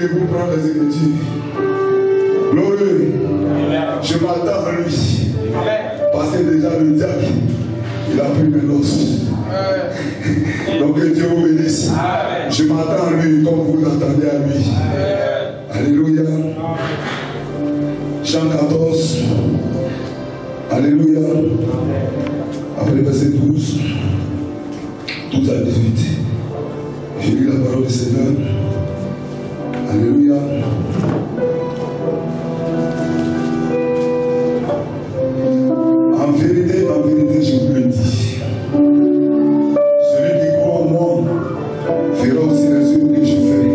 debout, prendre les Écritures. Glorieux. Je m'attends à lui. Parce que déjà le diable, il a pris mes noces. Donc que Dieu vous bénisse. Je m'attends à lui comme vous attendez à lui. Alléluia. Jean 14. Alléluia. Après le verset 12. 12 à 18. J'ai lu la parole du Seigneur. Alléluia. En vérité, je vous le dis. Celui qui croit en moi fera aussi les œuvres que je fais.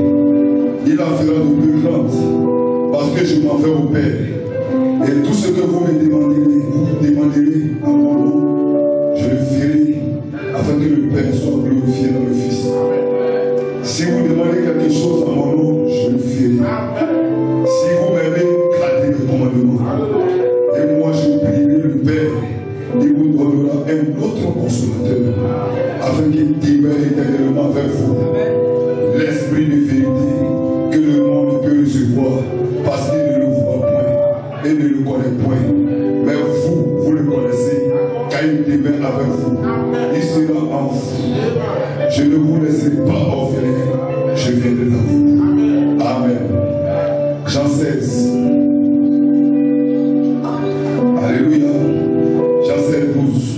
Il en fera de plus grandes, parce que je m'en vais au Père. Et tout ce que vous me demanderez à mon nom, je le ferai, afin que le Père soit glorifié dans le Fils. Si vous demandez quelque chose à mon nom, je le ferai. Si vous m'aimez, gardez le commandement. Et moi, je prierai le Père, il vous donnera un autre consolateur, afin qu'il demeure éternellement avec vous. L'esprit de vérité que le monde ne peut recevoir, parce qu'il ne le voit point et ne le connaît point. Mais vous, vous le connaissez, car il demeure avec vous. Il sera en vous. Je ne vous laisserai pas orphelin, je viendrai à vous. Amen. Jean 16. Alléluia. Jean 16, 12.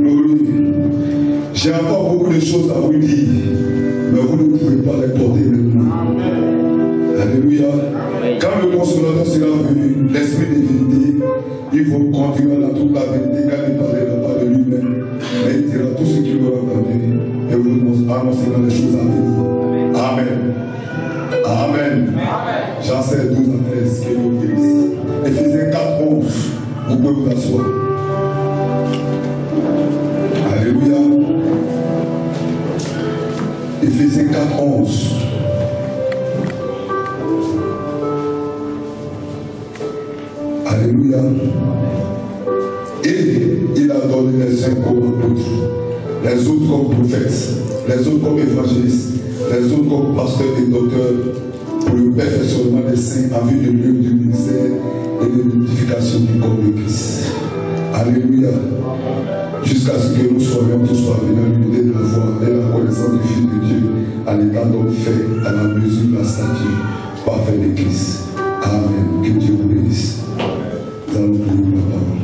Glorie. J'ai encore beaucoup de choses à vous dire, mais vous ne pouvez pas les porter maintenant. Alléluia. Quand le consolateur sera venu, l'esprit de vérité, il vous conduira dans toute la vérité, car il ne parlera pas de lui-même, mais il dira tout ce qu'il aura entendu et vous annoncera les choses à venir. Amen. Amen. Jean 16, 12 à 13, que vous bénisse. Éphésiens 4, 11, vous pouvez vous asseoir. Alléluia. Éphésiens 4, 11. Alléluia. Et il a donné les uns comme apôtres, les autres comme prophètes, les autres comme évangélistes, les autres comme pasteurs et docteurs, pour le perfectionnement des saints en vue de l'œuvre du ministère et de l'édification du corps de Christ. Alléluia. Jusqu'à ce que nous soyons tous parvenus à l'unité de la foi et la connaissance du Fils de Dieu, à l'état d'homme fait à la mesure de la stature parfaite de Christ. Amen. Que Dieu vous bénisse. Nous allons prier la parole.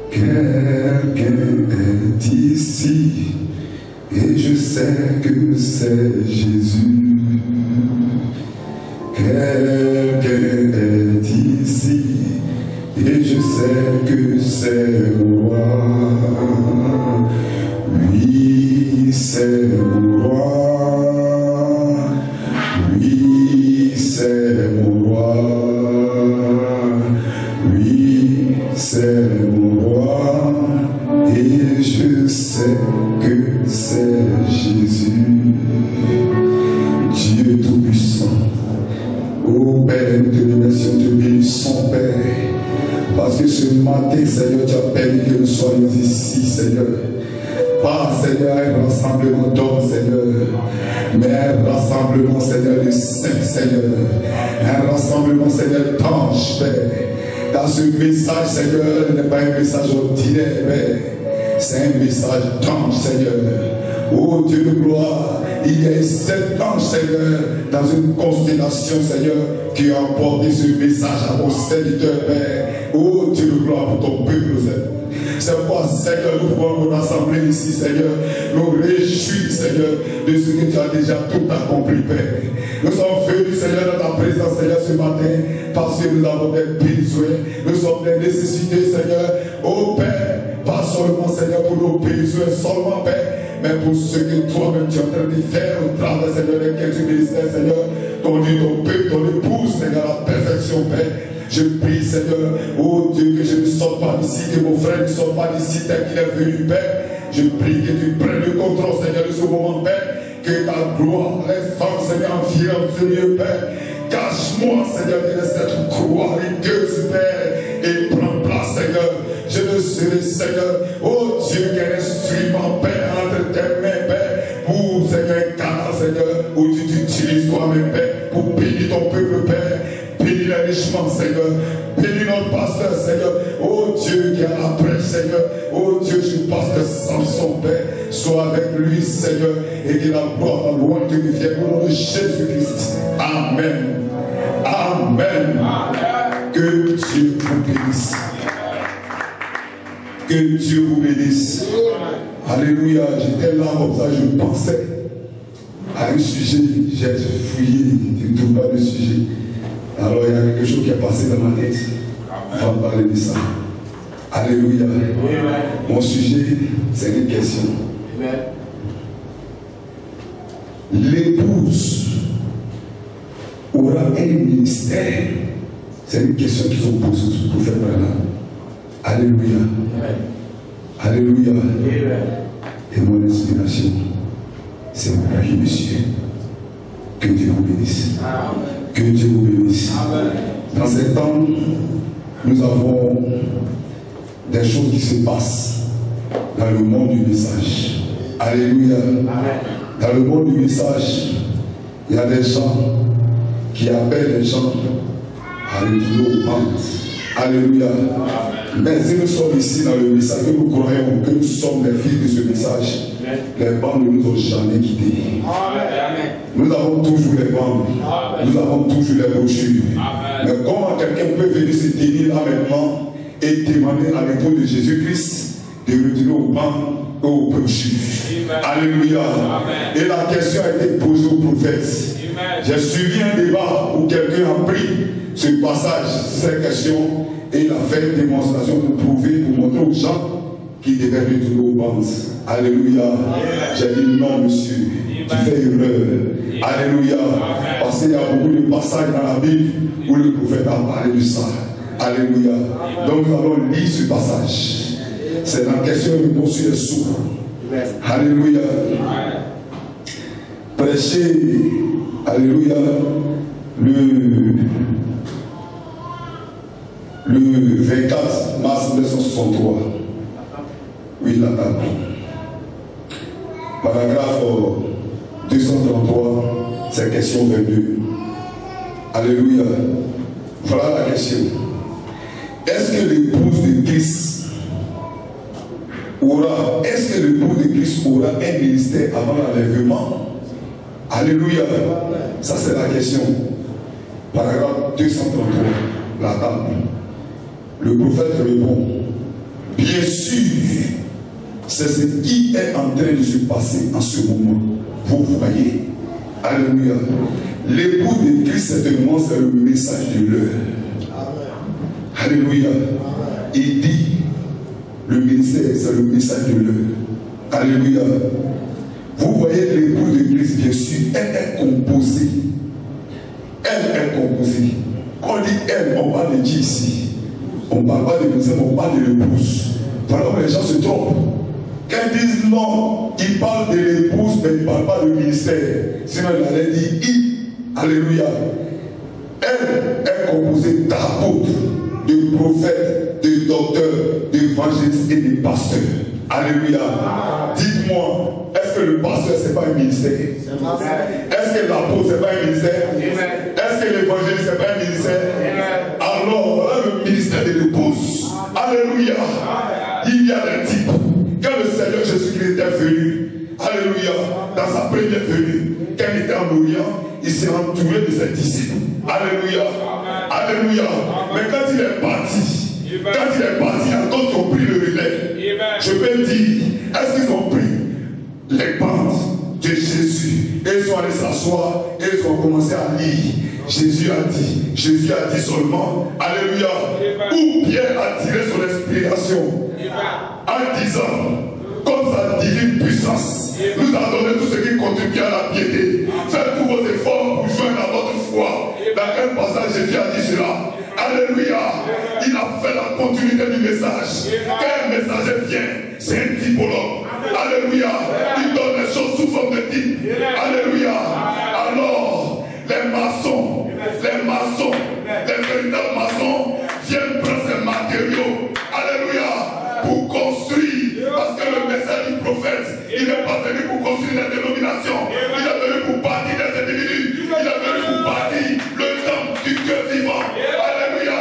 Quelqu'un est ici et je sais que c'est Jésus. Quelqu'un est ici et je sais que c'est moi. Oui, c'est moi. Oui, c'est mon roi. Oui, c'est mon roi. Et je sais que c'est Jésus. Dieu Tout-Puissant. Oh Père, nous te remercions, te bénissons, Père. Parce que ce matin, Seigneur, tu as permis que nous soyons ici, Seigneur. Pas, Seigneur, un rassemblement d'hommes, Seigneur, mais un rassemblement, Seigneur, de saints, Seigneur. Un rassemblement, Seigneur, d'anges, Père. Car ce message, Seigneur, n'est pas un message ordinaire, Père. C'est un message d'ange, Seigneur. Oh Dieu de gloire, il y a 7 anges, Seigneur, dans une constellation, Seigneur, qui a apporté ce message à mon serviteur, Père. Oh Dieu de gloire pour ton peuple, Seigneur. C'est pourquoi, Seigneur, nous pouvons nous rassembler ici, Seigneur. Nous réjouir, Seigneur, de ce que tu as déjà tout accompli, Père. Nous sommes venus, Seigneur, dans ta présence, Seigneur, ce matin, parce que nous avons des besoins. Nous sommes des nécessités, Seigneur. Oh Père, pas seulement, Seigneur, pour nos besoins, seulement, Père, mais pour ce que toi-même tu es en train de faire au travers, Seigneur, de quelques ministères, Seigneur. Conduis ton peuple, ton épouse, Seigneur, à la perfection, Père. Je prie, Seigneur, oh Dieu, que je ne sorte pas d'ici, que mon frère ne sorte pas d'ici tel qu'il est venu, Père. Je prie que tu prennes le contrôle, Seigneur, de ce moment, Père. Que ta gloire, les femmes, Seigneur, environ Dieu, Père. Cache-moi, Seigneur, de cette croix religieuse, Père, et prends place, Seigneur. Je ne sais serai, Seigneur, oh Dieu, quel instrument, Père, entre tes mains, Père, pour, Seigneur, Canaan, Seigneur, où tu t'utilises toi-même, Père, pour bénir ton peuple, Père, bénis les richement, Seigneur, bénis notre pasteur, Seigneur, oh Dieu, qui a la prêche, Seigneur, oh Dieu, je passe de Samson, Père, sois avec lui, Seigneur, et que la gloire, la louange te revienne au nom de Jésus-Christ. Amen. Amen. Que Dieu vous bénisse. Que Dieu vous bénisse. Alléluia. J'étais là comme ça, je pensais à un sujet. J'ai fouillé, je ne trouve pas de sujet. Alors il y a quelque chose qui est passé dans ma tête. On va parler de ça. Alléluia. Mon sujet, c'est une question. L'épouse aura un ministère. C'est une question qu'ils ont posée au prophète Branham. Alléluia. Alléluia. Et mon inspiration, c'est Marie, monsieur. Que Dieu vous bénisse. Que Dieu vous bénisse. Dans ces temps, nous avons des choses qui se passent dans le monde du message. Alléluia. Dans le monde du message, il y a des gens qui appellent les gens à retourner aux bandes. Alléluia. Mais si nous sommes ici dans le message, que nous croyons que nous sommes les filles de ce message, les bandes ne nous ont jamais quittés. Nous avons toujours les bandes. Nous avons toujours les brochures. Mais comment quelqu'un peut venir se tenir là maintenant et demander à l'époux de Jésus-Christ de retourner aux bandes et aux brochures? Alléluia. Et la question a été posée au prophète. J'ai suivi un débat où quelqu'un a pris ce passage, cette question, et il a fait une démonstration pour prouver, pour montrer aux gens qu'ils devaient retourner aux bandes. Alléluia. J'ai dit non, monsieur, tu fais erreur. Alléluia. Parce qu'il y a beaucoup de passages dans la Bible où le prophète a parlé de ça. Alléluia. Donc nous allons lire ce passage. C'est la question-réponse sur les sourds. Alléluia. Prêcher, alléluia, le 24 mars 1963. Oui, la date. Paragraphe 233, c'est question 22. Alléluia. Voilà la question. Est-ce que l'épouse de Christ aura, est-ce que l'épouse de Christ aura un ministère avant l'enlèvement? Alléluia. Ça c'est la question. Paragraphe 233, la table. Le prophète répond, bien sûr, c'est ce qui est en train de se passer en ce moment. Vous voyez. Alléluia. L'époux de Christ, certainement, c'est le message de l'heure. Alléluia. Il dit, le ministère, c'est le message de l'heure. Alléluia. Vous voyez l'époux de Christ, bien sûr, elle est composée. Elle est composée. Quand on dit elle, on parle de qui ici? On ne parle pas de ministère, on parle de l'épouse. Voilà où les gens se trompent. Quand ils disent non, ils parlent de l'épouse, mais ils ne parlent pas de ministère. Sinon, il allait dire il. Alléluia. Elle est composée d'apôtres, de prophètes, de docteurs, d'évangélistes et de pasteurs. Alléluia. Dites-moi, est-ce que le pasteur, ce n'est pas un ministère? Est-ce que l'apôtre, ce n'est pas un ministère? Est-ce que l'évangéliste, ce n'est pas un ministère? Alors, voilà le ministère de l'épouse. Alléluia. Il y a des types. Quand le Seigneur Jésus-Christ est venu, alléluia, dans sa première venue, quand il était en Orient, il s'est entouré de ses disciples. Alléluia. Alléluia. Mais quand il est parti, il y a d'autres qui ont pris le relais. Je peux dire, est-ce qu'ils ont pris les bandes de Jésus et ils sont allés s'asseoir et ils ont commencé à lire? Jésus a dit seulement, alléluia, où Pierre a tiré son inspiration en disant, comme sa divine puissance nous a donné tout ce qui contribue à la piété. Faites tous vos efforts pour joindre à votre foi. Dans quel passage Jésus a dit cela? Alléluia. Il a fait la continuité du message. Quand un messager vient, c'est un typologue. Alléluia. Il donne les choses sous forme de type. Alléluia. Alors, les maçons, les véritables maçons viennent prendre ces matériaux. Alléluia. Pour construire des dénominations. Il est venu pour bâtir des individus. Il est venu pour bâtir le temple du Dieu vivant. Alléluia.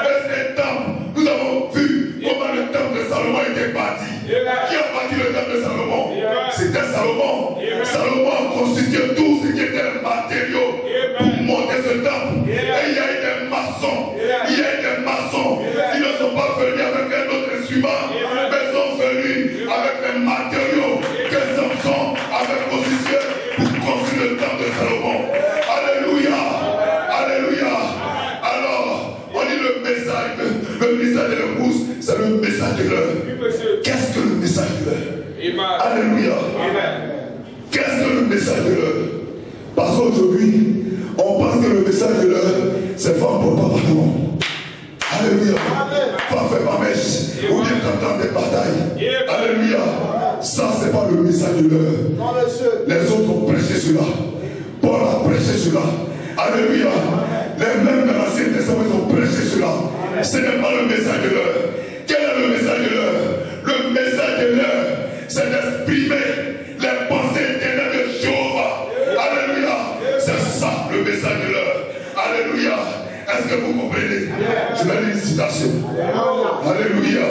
Et ces temples, nous avons vu comment le temple de Salomon était bâti. Qui a bâti le temple de Salomon? C'était Salomon. Salomon a constitué tout ce qui était matériaux pour monter ce temple. Et il y a eu des maçons. Il y a eu des maçons. Ils ne sont pas venus avec un autre instrument, mais ils sont venus avec les matériaux que Samson avait constitués pour construire le temple de Salomon. Alléluia. Alléluia. Alors, on dit le message de l'épouse, c'est le message de l'heure. Qu'est-ce que le message de l'heure? Alléluia. Qu'est-ce que le message de l'heure? Parce qu'aujourd'hui, on pense que le message de l'heure, c'est femme pour papa. Alléluia. Pas faire ma mèche. Ou bien t'entendre des batailles. Alléluia. Ça, c'est pas le message de l'heure. Les autres ont prêché cela. Paul a prêché cela. Alléluia. Les mêmes dans l'Ancien Testament, ils ont prêché cela. Ce n'est pas le message de l'heure. Quel est le message de l'heure? Le message de l'heure, c'est d'exprimer les pensées éternelles de Jéhovah. Alléluia. C'est ça le message de l'heure. Alléluia. Est-ce que vous comprenez? Je vais lire une citation. Alléluia.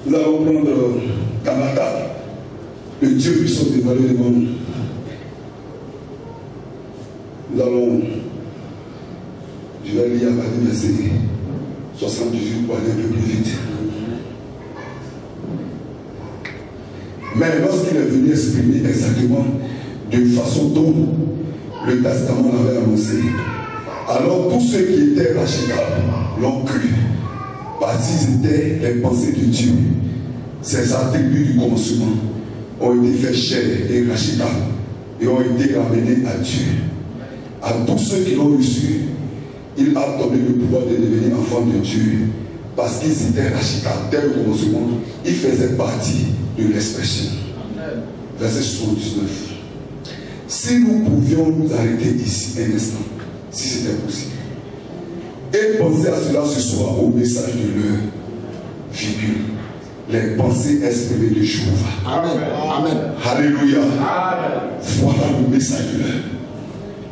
Nous allons prendre dans la table le Dieu qui sont dévoilés devant nous. Nous allons, je vais lire à partir du verset 78 pour aller un peu plus vite. Mais lorsqu'il est venu exprimer exactement de façon dont le testament l'avait annoncé, alors tous ceux qui étaient rachetables l'ont cru, parce qu'ils étaient les pensées de Dieu. Ces attributs du commencement ont été faits chair et rachetables et ont été ramenés à Dieu. À tous ceux qui l'ont reçu, il a donné le pouvoir de devenir enfants de Dieu, parce qu'ils étaient rachetables dès le commencement. Ils faisaient partie de l'expression. Verset 79. Si nous pouvions nous arrêter ici un instant, si c'était possible, et penser à cela ce soir, au message de l'heure, virgule, les pensées exprimées de Jéhovah. Amen. Amen. Alléluia. Amen. Voilà le message de l'heure.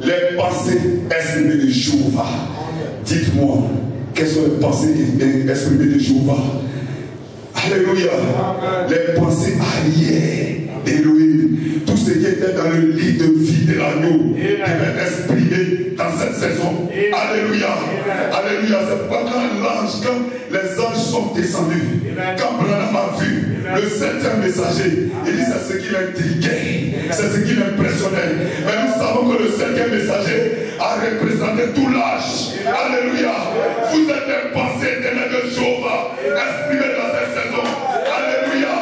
Les pensées exprimées de Jéhovah. Dites-moi, quelles sont les pensées exprimées de Jéhovah? Alléluia. Amen. Les pensées arrière d'Élohim. Tout ce qui était dans le lit de vie de l'agneau devait exprimer dans cette saison. Alléluia. Alléluia. C'est pourquoi quand les anges sont descendus, quand Branham a vu le 7e messager, il dit c'est ce qui l'intriguait, c'est ce qui l'impressionnait. Mais nous savons que le 7e messager a représenté tout l'âge. Alléluia. Vous êtes des pensées éternelles de Jéhovah exprimées dans cette saison. Alléluia.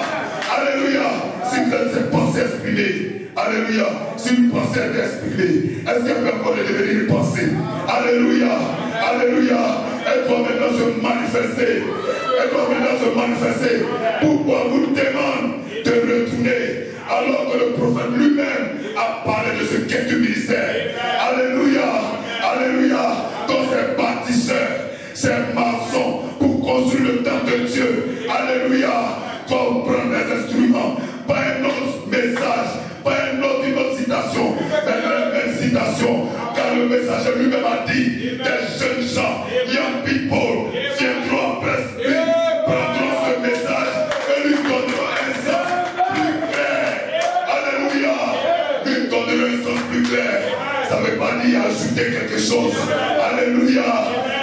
Alléluia. Si vous êtes ces pensées exprimées, alléluia. Si une pensée est exprimée, est-ce qu'elle peut encore devenir une pensée? Alléluia. Alléluia. Elle doit maintenant se manifester. Elle doit maintenant se manifester. Pourquoi vous demande de retourner alors que le prophète lui-même a parlé de ce qu'est du ministère? Alléluia. Alléluia. Donc ces bâtisseurs, ces maçons pour construire le temple de Dieu. Alléluia. Faut prendre les instruments, pas un autre message, pas une autre citation, mais la même citation, car le messager lui-même a dit, des jeunes gens, young people, viendront après lui, prendront ce message et lui donneront un sens plus clair. Alléluia. Lui donneront un sens plus clair. Ça ne veut pas dire ajouter quelque chose. Alléluia.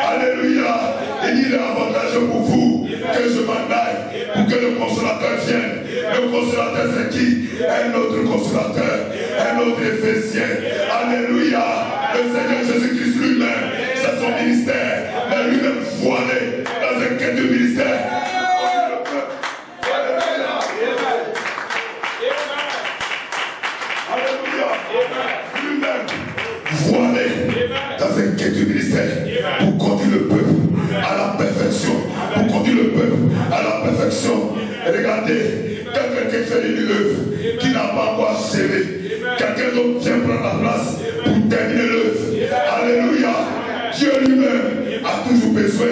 Alléluia. Il est avantageux pour vous que je m'en aille, pour que le consolateur vienne. Le consolateur c'est qui? Un autre consolateur, un autre Éphésien. Alléluia. Le Seigneur Jésus-Christ lui-même, c'est son ministère, mais lui-même voilé dans un quai de ministère. Alléluia. Lui-même voilé dans un quai de ministère pour conduire le peuple à la perfection, pour conduire le peuple à la perfection. Regardez, quelqu'un qui fait une œuvre qui n'a pas encore achevé, quelqu'un d'autre vient prendre la place pour terminer l'œuvre. Alléluia. Dieu lui-même a toujours besoin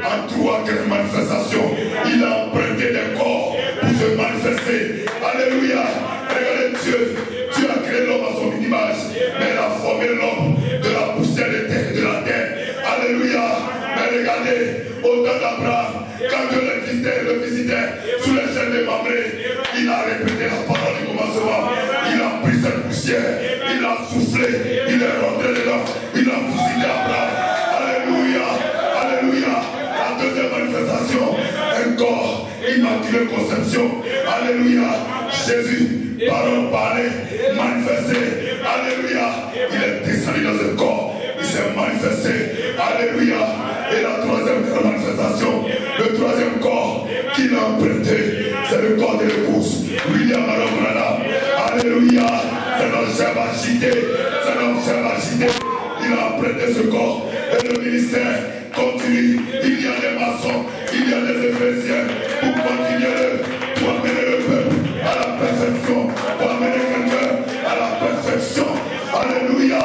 en 3 grandes manifestations. Il a emprunté des corps pour se manifester. Alléluia. Regardez Dieu. Dieu a créé l'homme à son image, mais il a formé l'homme de la poussière de la terre. Alléluia. Mais regardez, au temps d'Abraham, quand Dieu le visitait sous les chaînes des membrés, il a répété la parole du commencement. Il a pris cette poussière, il a soufflé, il est rentré dedans, il a visité Abraham. Alléluia, alléluia. La deuxième manifestation, un corps, immaculée conception. Alléluia. Jésus, parole parlée, manifesté. Alléluia. Il est descendu dans un corps, il s'est manifesté. Alléluia. Et la troisième manifestation, le troisième corps qu'il a emprunté, c'est le corps de l'épouse, William Branham. Alléluia. C'est notre chef agité. C'est notre chef agité. Il a emprunté ce corps. Et le ministère continue. Il y a des maçons, il y a des éphésiens pour continuer, pour amener le peuple à la perfection, pour amener quelqu'un à la perfection. Alléluia.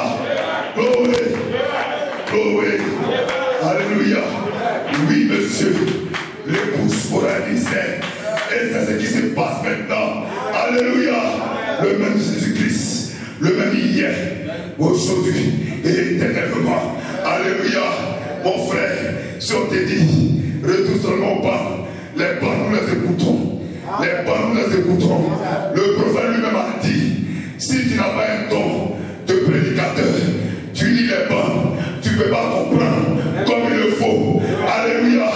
Glory. Glory. Alléluia. Oui, monsieur. L'épouse pour un ministère. Et c'est ce qui se passe maintenant. Alléluia. Le même Jésus-Christ, le même hier, aujourd'hui et éternellement. Alléluia. Mon frère, si on te dit, retourne seulement au banc, les bancs nous les écoutons. Les bancs nous les écoutons. Le prophète lui-même a dit, si tu n'as pas un don de prédicateur, tu lis les bancs, tu ne peux pas comprendre comme il le faut. Alléluia.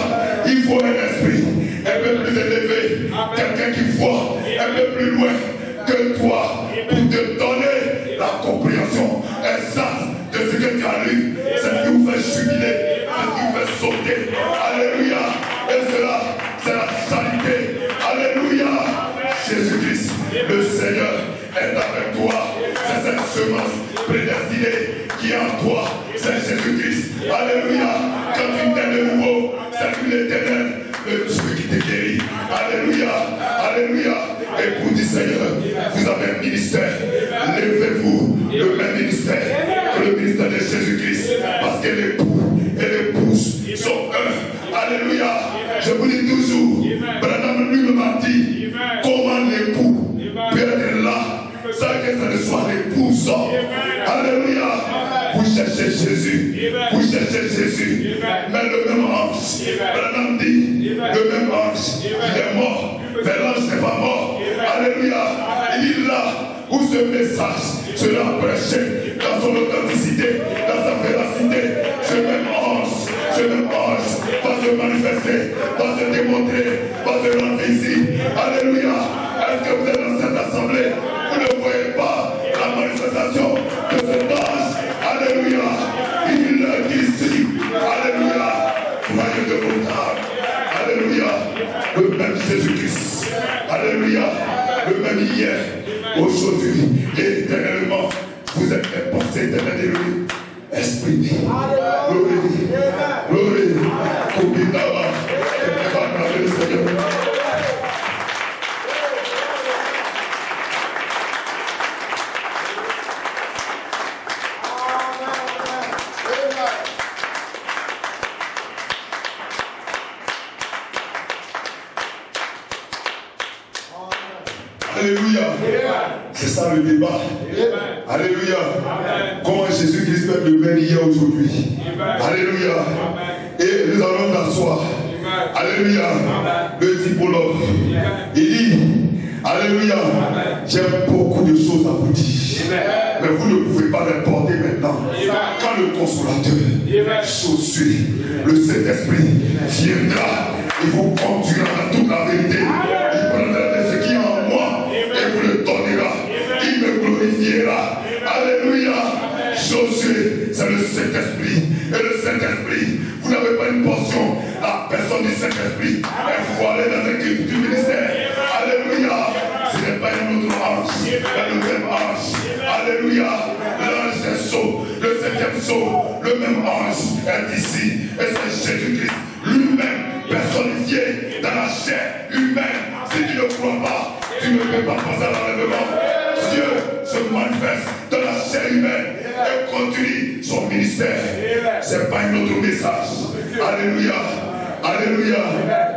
Il faut un esprit un peu plus élevé, quelqu'un qui voit un peu plus loin que toi pour te donner la compréhension exacte de ce que tu as lu. C'est ce qui vous fait jubiler, c'est ce qui vous fait sauter. Alléluia. Et cela, c'est la charité. Alléluia. Jésus-Christ, le Seigneur, est avec toi. C'est cette semence prédestinée qui est en toi. C'est Jésus-Christ. Alléluia. Quand tu nais de nouveau, c'est lui l'Éternel, le Dieu qui te guérit. Alléluia. Alléluia. Époux du Seigneur, vous avez un ministère. Levez-vous, le même ministère que le ministère de Jésus-Christ. Parce que l'époux et l'épouse sont un. Alléluia. Je vous dis toujours, Branham lui-même a dit, comment l'époux peut être là sans que ce ne soit l'épouse. Alléluia. Vous cherchez Jésus. Vous cherchez Jésus. Mais le même ange, Branham dit, le même ange, il est mort. Mais l'ange n'est pas mort. Alléluia. Il est là où ce message sera prêché dans son authenticité, dans sa véracité. Ce même ange va se manifester, va se démontrer, va se rendre visible. Alléluia. Est-ce que vous êtes dans cette assemblée? Vous ne voyez pas la manifestation de cet ange. Alléluia. Il est ici. Alléluia. Voyez de vos âmes. Alléluia. Le même Jésus-Christ. Alléluia. Le même hier, aujourd'hui et éternellement. Vous êtes les pensées éternelles de lui. Esprit. Glory. Glory. Kubitaba. Le Seigneur. Alléluia. C'est ça le débat. Alléluia. Comment Jésus-Christ peut le même hier aujourd'hui. Alléluia. Et nous allons nous asseoir. Alléluia. Le typologue. Il dit, alléluia, j'ai beaucoup de choses à vous dire. Mais vous ne pouvez pas les porter maintenant. Quand le consolateur, Josué, le Saint-Esprit, viendra, il vous conduira dans toute la vérité. Il prendra de ce qui est en moi et vous le donnera. Il me glorifiera. Alléluia. Josué, c'est le Saint-Esprit. Et le Saint-Esprit, vous n'avez pas une portion. La personne du Saint-Esprit est voilée dans un culte du ministère. Alléluia. Ce n'est pas un autre ange, mais le même ange. Alléluia. L'ange des sceaux, le 7e sceau, le même ange est ici. Et c'est Jésus-Christ lui-même personnifié dans la chair humaine. Si tu ne crois pas, tu ne peux pas passer à l'enlèvement. Dieu se manifeste dans la chair humaine et continue son ministère. Ce n'est pas un autre message. Alléluia. Alléluia.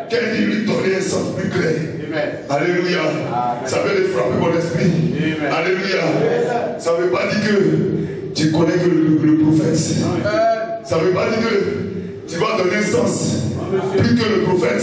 Quel dit lui donner un sens plus clair. Alléluia. Ça veut frapper mon esprit. Alléluia. Ça ne veut pas dire que tu connais que le prophète. Ça ne veut pas dire que tu vas donner un sens plus que le prophète.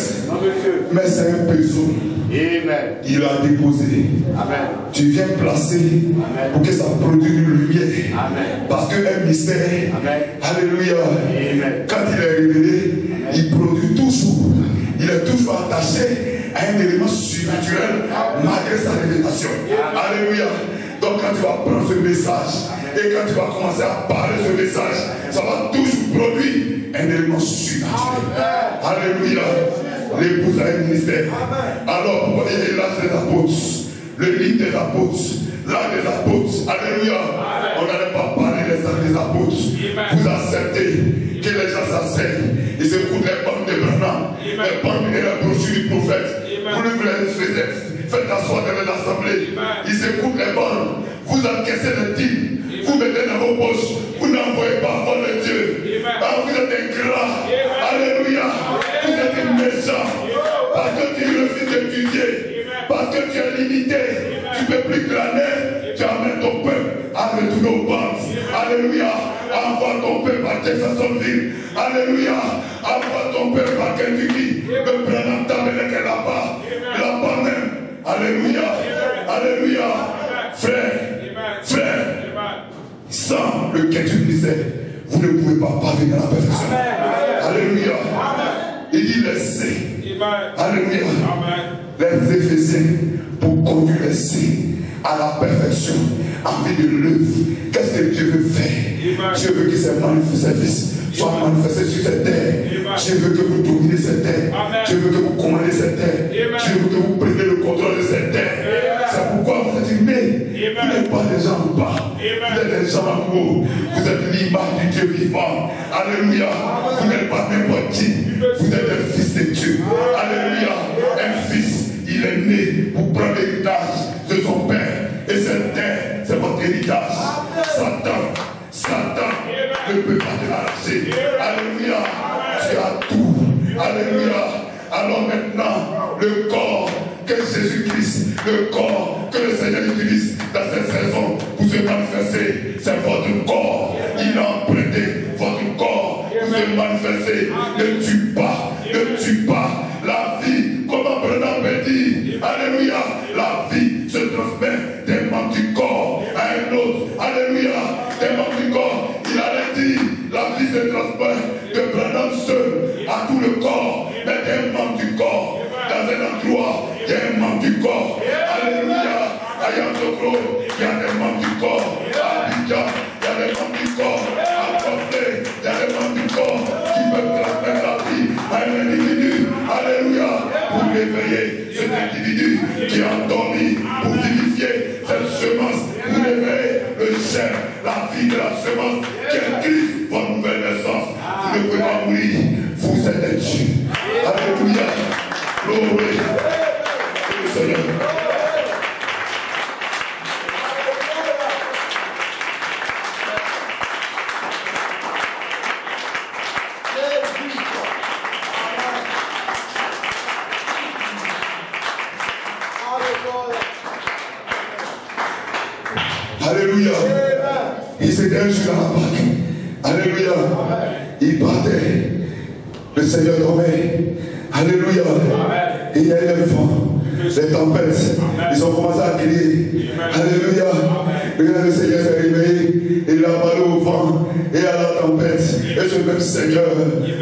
Mais c'est un péso. Il a déposé. Amen. Tu viens placer. Amen. Pour que ça produise une lumière. Amen. Parce qu'un mystère, amen. Alléluia, amen. Quand il est révélé, amen. Il produit toujours. Il est toujours attaché à un élément surnaturel malgré sa révélation. Amen. Alléluia. Donc quand tu vas prendre ce message, amen. Et quand tu vas commencer à parler ce message, ça va toujours produire un élément surnaturel. Alléluia. L'épouse a un ministère. Alors, vous voyez l'âge des apôtres, le livre des apôtres, l'âge des apôtres. Alléluia. On n'allait pas parler des âges des apôtres. Vous acceptez que les gens s'asseyent. Ils écoutent les bandes de Branham, les bandes et la brochure du prophète. Vous les faites asseoir dans l'assemblée. Ils écoutent les bandes. Vous encaissez les dîmes. Vous mettez dans vos poches. Vous n'envoyez pas voir le Dieu. Vous êtes ingrat. Alléluia. Vous êtes méchant. Parce que tu refuses d'étudier. Parce que tu es limité. Tu ne peux plus glaner. Tu amènes ton peuple à retourner aux bandes. Alléluia. Envoie ton peuple à Jeffersonville. Alléluia. Envoie ton peuple à Kentucky. Le Branham Tabernacle est là-bas. Là-bas même. Alléluia. Alléluia. Frère. Sans le Kentucky, vous ne pouvez pas parvenir à la perfection. Alléluia. Il dit laissez. Alléluia. Les Éphésiens pour conduire les saints à la perfection en vie de l'œuvre. Qu'est-ce que Dieu veut faire? Dieu veut que ses services soient manifestés sur cette terre. Dieu veut que vous dominez cette terre. Dieu veut que vous commandez cette terre. Dieu veut que vous preniez le contrôle de cette terre. C'est pourquoi vous êtes humains. Vous n'êtes pas des gens en bas. Vous êtes des gens en haut. Vous êtes l'image du Dieu vivant. Alléluia. Vous n'êtes pas n'importe qui. Vous êtes des fils de Dieu. Alléluia. Un fils, il est né pour prendre l'héritage de son père. Et cette terre, c'est votre héritage. Satan ne peut pas te l'arracher. Alléluia. Tu as tout. Alléluia. Alors maintenant, le corps que Jésus-Christ, le corps que le Seigneur utilise dans cette saison pour se manifester, c'est votre corps. Il a emprunté votre corps pour se manifester. Ne tue pas, ne tue pas. La vie, comme Branham peut dire, alléluia, la vie se transmet des membres du corps à un autre. Alléluia, des membres du corps. Il allait dire, la vie se transmet de Branham seul à tout le corps, mais des membres du corps. Dans un endroit, il y a un membre du corps. Alléluia. À Yamoussoukro, il y a des membres du corps. À Abidjan, il y a des membres du corps. À Portée, il y a des membres du corps qui peuvent transmettre la vie à un individu. Alléluia. Pour réveiller cet individu qui est endormi, pour vivifier cette semence, pour réveiller le chef, la vie de la semence qui est Christ, votre nouvelle naissance. Vous ne pouvez pas mourir. Vous êtes des Dieu. Alléluia. Glory. Seigneur. Alléluia. Il s'était un jour dans la barque. Alléluia. Il partait. Le Seigneur dormait. Alléluia. Et il y a eu le vent, les tempêtes. Ils ont commencé à crier. Alléluia. Le Seigneur s'est réveillé. Il a parlé au vent et à la tempête. Et ce même Seigneur,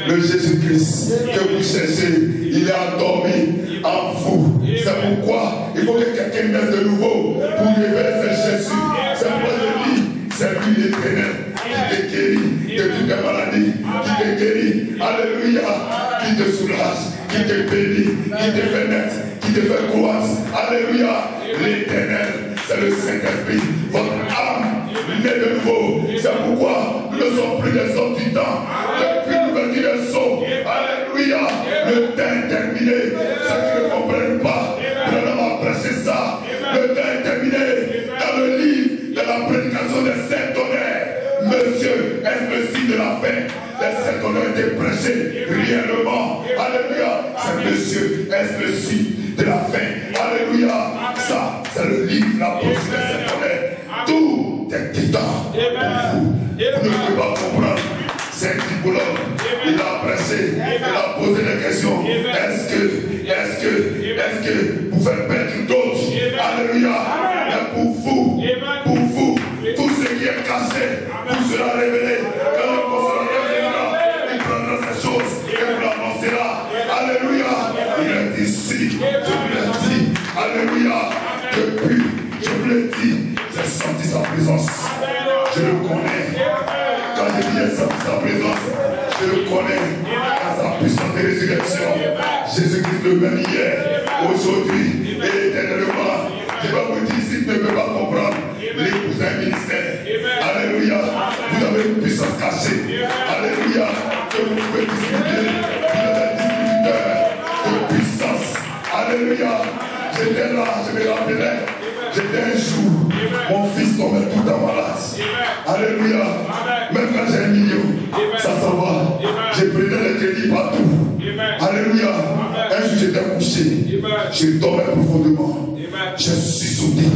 le Jésus-Christ que vous cherchez, il est endormi en vous. C'est pourquoi il faut que quelqu'un naisse de nouveau pour révéler ce Jésus. C'est pourquoi je dis, c'est lui l'éternel qui te guérit de toutes les maladies, qui te guérit. Alléluia. Qui te soulage, qui te bénit, qui te fait naître, qui te fait croître. Alléluia. L'éternel, c'est le Saint-Esprit. Votre âme naît de nouveau. C'est pourquoi nous ne sommes plus des hommes du temps. Depuis l'ouverture des sceaux. Alléluia. Le temps est terminé. Ceux qui ne comprennent pas, Branham a prêché ça. Le temps est terminé. Dans le livre de la prédication des sept tonnerres, Monsieur est le signe de la paix. Les sept tonnerres étaient prêchés réellement. Alléluia. est le signe de la fin. Alléluia. Ça, c'est le livre, la bouche de cette tout est dedans pour vous. Vous ne pouvez pas comprendre. C'est un psychologue, il a pressé, il a posé des questions. Est-ce que vous faites perdre d'autres? Alléluia. Mais pour vous, tout ce qui est caché vous sera révélé. Quand le consolateur viendra, il prendra ces choses et vous l'annoncera. Alléluia. Il est ici, je vous l'ai dit. Alléluia. Depuis, je vous l'ai dit, j'ai senti sa présence. Je le connais. Quand je dis senti sa présence, je le connais. À sa puissante résurrection. Jésus-Christ le même hier, aujourd'hui et éternellement. Je vais vous dire, si tu ne peux pas comprendre, l'épouse d'un ministère. Alléluia. Vous avez une puissance cachée. Alléluia. Que vous pouvez discuter. Vous êtes un distributeur de puissance. Alléluia. J'étais là, je me rappelais. J'étais un jour, mon fils tombait tout en malade. Alléluia. Même quand j'ai 1 million, ça va. J'ai pris les crédits partout. Alléluia. Un jour j'étais couché. Je tombais profondément. J'ai sauté.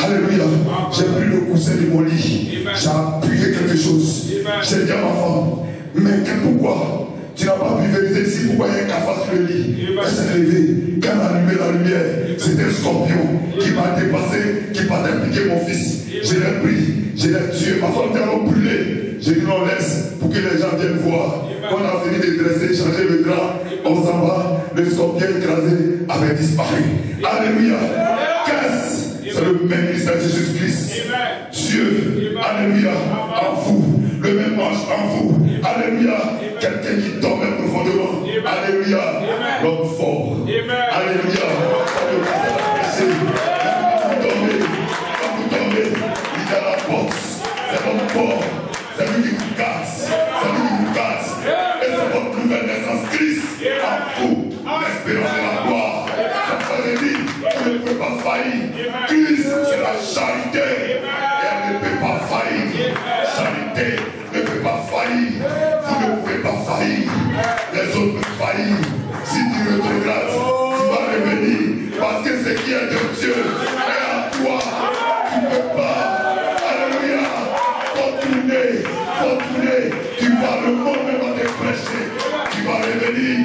Alléluia. J'ai pris le coussin de mon lit. J'ai appuyé quelque chose. J'ai dit à ma femme, mais pourquoi? Tu n'as pas pu vérifier ici pourquoi il y a un cafard sur le lit. Elle s'est levée. Quand elle a allumé la lumière, c'était un scorpion qui m'a dépassé, qui m'a impliqué mon fils. Je l'ai pris, je l'ai tué. Ma femme t'a brûlé. J'ai dit non, laisse pour que les gens viennent voir. Quand on a fini de dresser, changer le drap, on s'en va. Le scorpion écrasé avait disparu. Alléluia. Qu'est-ce? C'est le même ministère de Jésus-Christ. Dieu, alléluia, en vous. Le même ange en vous. Alléluia. Quelqu'un qui tombe profondément. Alléluia. L'homme fort. Alléluia. Quand vous tombez, il est à la porte. C'est l'homme fort. C'est lui qui vous casse. C'est lui qui vous casse. Et c'est votre nouvelle naissance. Christ en vous. L'espérance de la gloire. Ça veut dire, vous ne pouvez pas faillir. Christ, c'est la charité. Et elle ne peut pas faillir. Charité ne peut pas faillir. Vous ne pouvez pas faillir. Les autres peuvent faillir. Si tu retrogrades, tu vas revenir. Parce que ce qui est de Dieu est en toi. Tu ne peux pas. Alléluia. Faut tourner. Tu vas le monde même va te prêcher. Tu vas revenir.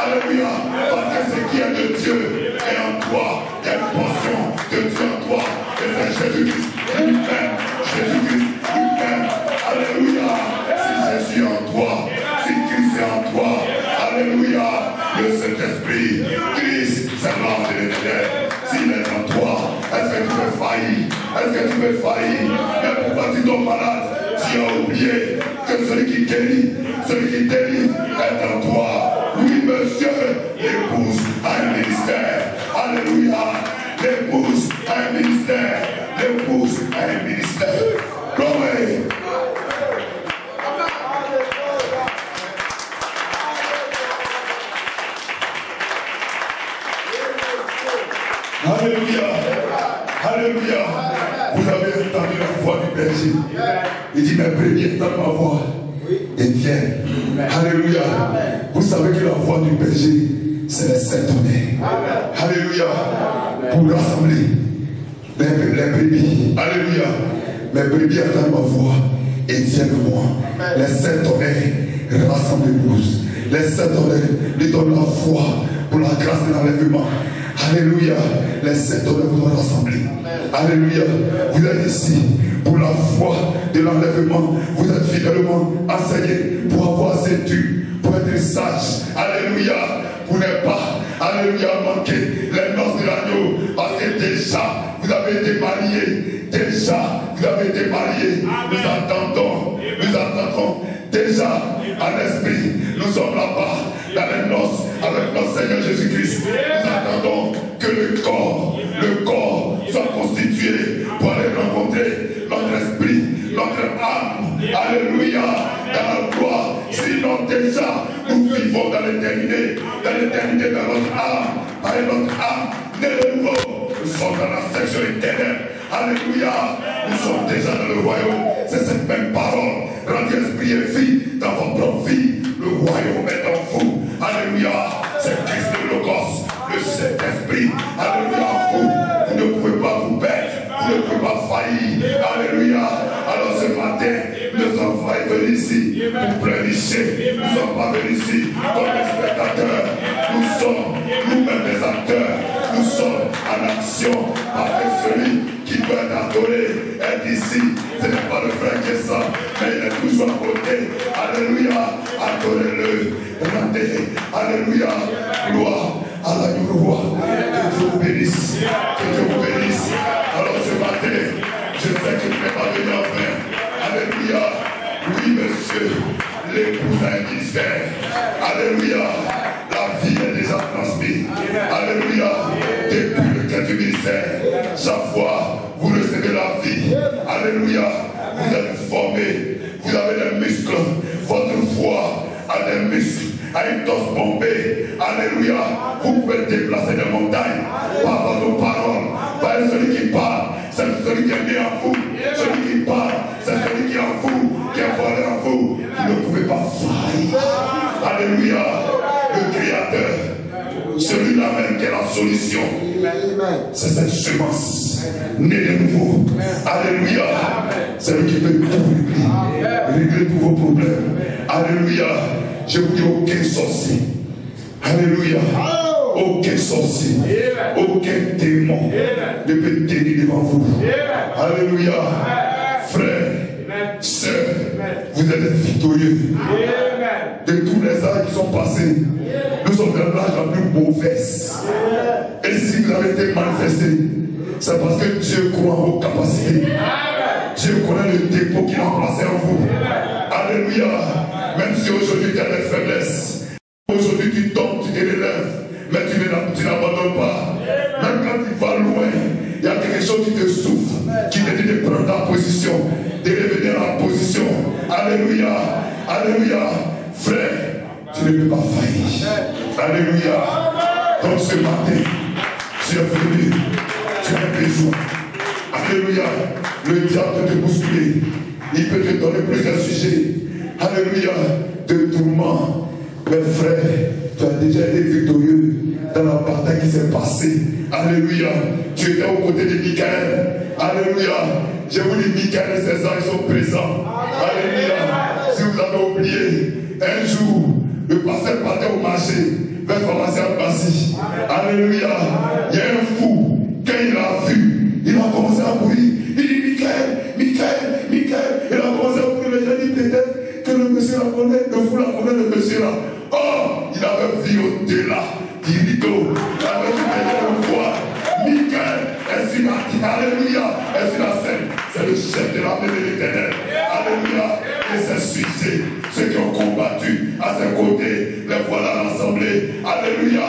Alléluia. Parce que ce qui est de Dieu est en toi. Il y a une portion de Dieu en toi. Et c'est Jésus-Christ lui-même. Jésus-Christ lui-même. Alléluia. Si Jésus est en toi, si Christ est en toi, alléluia. Le Saint-Esprit, Christ, c'est l'âme de l'éternel. S'il est en toi, est-ce que tu veux faillir? Est-ce que tu veux faillir? Mais pourquoi tu tombes malade? Tu as oublié que celui qui guérit, celui qui délivre est en toi. Oui, monsieur, l'épouse a un ministère. Alléluia. L'épouse a un ministère. L'épouse a un ministère. Gloire. Alléluia. Alléluia. Vous avez entendu la voix du berger. Il dit, mes brebis entendent ma voix et viennent. Alléluia. Vous savez que la voix du berger, c'est les sept tonnerres. Alléluia. Pour rassembler les brebis. Alléluia. Mes brebis entendent ma voix et viennent de moi. Les sept tonnerres rassemblent les Les sept tonnerres lui donnent la foi pour la grâce de l'enlèvement. Alléluia. Les sept tonnerres vous ont rassemblé. Alléluia. Vous êtes ici pour la foi de l'enlèvement. Vous êtes fidèlement enseigné pour avoir ceinture, pour être sage. Alléluia. Vous n'êtes pas, alléluia, manqué les noces de l'agneau. Parce que déjà, vous avez été mariés. Déjà, vous avez été mariés. Nous attendons. Déjà, à l'esprit, nous sommes là-bas, dans les noces, avec notre Seigneur Jésus-Christ. Nous attendons que le corps soit constitué pour aller rencontrer notre esprit, notre âme. Alléluia, dans la gloire. Sinon, déjà, nous vivons dans l'éternité, dans notre âme, avec notre âme, née de nouveau. Nous sommes dans la section éternelle. Alléluia. Nous sommes déjà dans le royaume. C'est cette même parole. Rendez esprit et vie dans votre vie. Le royaume est en vous. Alléluia. C'est Christ le Logos. venus ici pour plénicher. Nous ne sommes pas venus ici comme des spectateurs. Nous sommes nous-mêmes des acteurs. Nous sommes en action parce que celui qui doit être adoré est ici. Ce n'est pas le frère qui est ça, mais il est toujours à côté. Alléluia. Adorez-le. Rendez. Alléluia. Gloire à l'agneau roi. Que Dieu vous bénisse. Que Dieu vous bénisse. Alors ce matin, je sais que je ne vais pas venir en vain. Alléluia. Oui, monsieur. L'épouse a un ministère. Alléluia. La vie est déjà transmise. Alléluia. Depuis le cœur du ministère, chaque fois, vous recevez la vie. Alléluia. Vous êtes formés. Vous avez des muscles. Votre foi a des muscles. À une dose bombée. Alléluia. Vous pouvez déplacer des montagnes par votre parole. Par celui qui parle, c'est celui qui est né en vous. Celui qui parle, c'est celui qui est en vous, qui est formé en vous. Vous ne pouvez pas faillir. Alléluia. Le Créateur, celui-là même qui est la solution. C'est cette semence née de nouveau. Alléluia. C'est lui qui peut tout régler tous vos problèmes. Alléluia. Je vous dis aucun sorcier. Alléluia. Aucun sorcier. Aucun démon ne peut tenir devant vous. Alléluia. Frères, sœurs, vous êtes victorieux. De tous les âges qui sont passés, nous sommes dans l'âge la plus mauvaise. Et si vous avez été manifesté, c'est parce que Dieu croit en vos capacités. Dieu connaît le dépôt qu'il a placé en vous. Alléluia. Même si aujourd'hui tu as des faiblesses, aujourd'hui tu tombes, tu te relèves, mais tu n'abandonnes pas. Même quand tu vas loin, il y a quelque chose qui te souffle, qui te dit de prendre ta position, de revenir en position. Alléluia. Alléluia. Frère, tu ne peux pas faillir. Alléluia. Donc ce matin, tu es venu, tu as besoin. Alléluia. Le diable peut te bousculer. Il peut te donner plusieurs sujets. Alléluia. De tourments. Mais frère, tu as déjà été victorieux dans la bataille qui s'est passée. Alléluia. Tu étais aux côtés de Michael. Alléluia. Je vous dis, Michael et ses anges sont présents. Alléluia. Si vous avez oublié, un jour, le pasteur partait au marché vers le pharmacien Bassi. Alléluia. Il y a un fou. Quand il l'a vu, il a commencé à courir. Il dit, Michael, Michael, Michael. Il a commencé à courir. Il a dit, peut-être que le monsieur la connaît, le fou la connaît, le monsieur là. Oh, il avait vu au-delà du rideau. Il avait vu le voir. Michael est sur la Alléluia. Est sur la scène. C'est le chef de l'armée de l'Éternel. Alléluia. Et ses sujets, ceux qui ont combattu à ses côtés, les voilà à l'assemblée. Alléluia.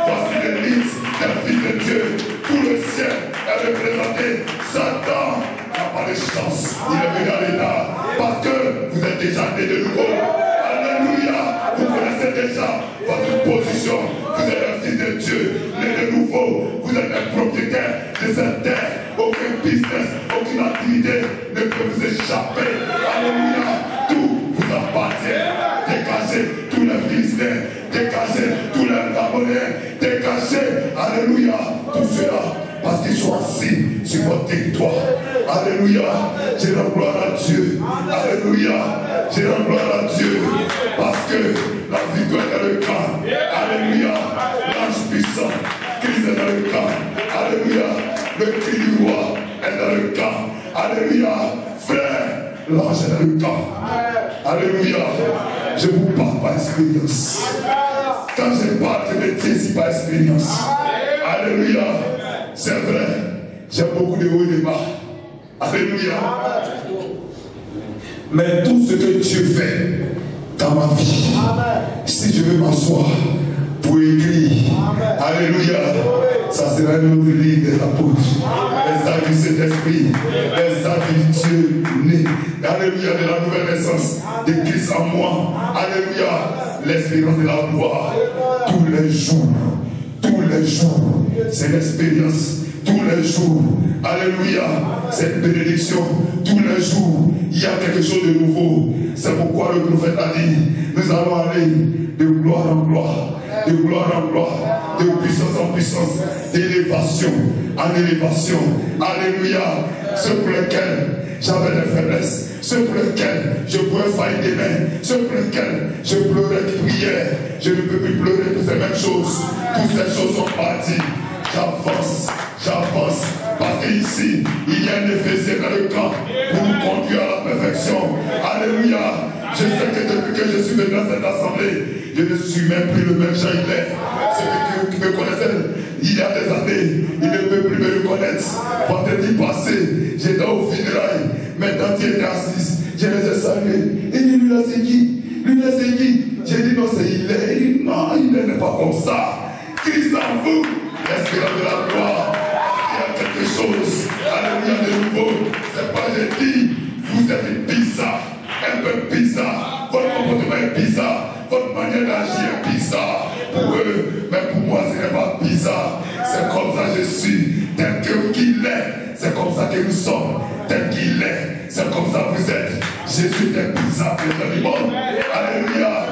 Voici les listes des fils de Dieu. Tout le ciel est représenté. Satan n'a pas de chance. Il est venu à l'état. Parce que vous êtes déjà nés de nouveau. Alléluia. Vous connaissez déjà votre position. Vous êtes un fils de Dieu, né de nouveau. Vous êtes un propriétaire de cette terre. Aucun business, aucune activité ne peut vous échapper. Alléluia. Tout vous appartient. Dégagez tous les Philistins. Dégagez tous les Babyloniens. Dégagez. Alléluia. Tout cela. Parce qu'ils sont assis sur votre territoire. Alléluia. Je rends gloire à Dieu. Alléluia. Je rends gloire à Dieu. Parce que la victoire est dans le camp. Alléluia. L'ange puissant. Christ est dans le camp. Alléluia. Le cri du roi est dans le camp. Alléluia. Frère, l'ange est dans le camp. Alléluia. Je vous parle par expérience. Quand je parle, je me tiens ici par expérience. Alléluia. C'est vrai, j'ai beaucoup de hauts et de bas. Alléluia. Mais tout ce que Dieu fait dans ma vie, si je veux m'asseoir pour écrire, alléluia, ça sera un autre livre des apôtres. Les actes du Saint-Esprit, les actes du Dieu né. Alléluia, de la nouvelle naissance de Christ en moi. Alléluia, l'espérance de la gloire. Tous les jours, c'est l'expérience. Tous les jours, alléluia, cette bénédiction. Tous les jours, il y a quelque chose de nouveau. C'est pourquoi le prophète a dit, nous allons aller de gloire en gloire, de gloire en gloire, de puissance en puissance, d'élévation en élévation. Alléluia. Ceux pour lesquels j'avais des faiblesses, ceux pour lesquels je pourrais faillir des mains, ceux pour lesquels je pleurais des prières, je ne peux plus pleurer pour ces mêmes choses. Toutes ces choses sont parties. J'avance, j'avance, parce qu'ici, il y a un Éphésien dans le camp pour nous conduire à la perfection. Alléluia. Je sais que depuis que je suis venu dans cette assemblée, je ne suis même plus le même Jean-Hilaire. Ceux qui me connaissaient il y a des années, ils ne peuvent plus me reconnaître. Vendredi passé, j'étais au funérailles. Maintenant, tu étais assise. Je les ai salués. Il dit, lui là, c'est qui? Lui là, c'est qui? J'ai dit, non, c'est Hilaire. Il dit, non, Hilaire n'est pas comme ça. Christ en vous, l'espérance de la gloire. Il y a quelque chose. Alléluia, de nouveau. C'est pas, j'ai dit, vous êtes bizarre. Un peu bizarre. Votre comportement est bizarre. Votre manière d'agir est bizarre. Pour eux, mais pour moi, ce n'est pas bizarre. C'est comme ça que je suis. Tel qu'il est. C'est comme ça que nous sommes. Tel qu'il est. C'est comme ça que vous êtes. Jésus est bizarre, les amis. Alléluia.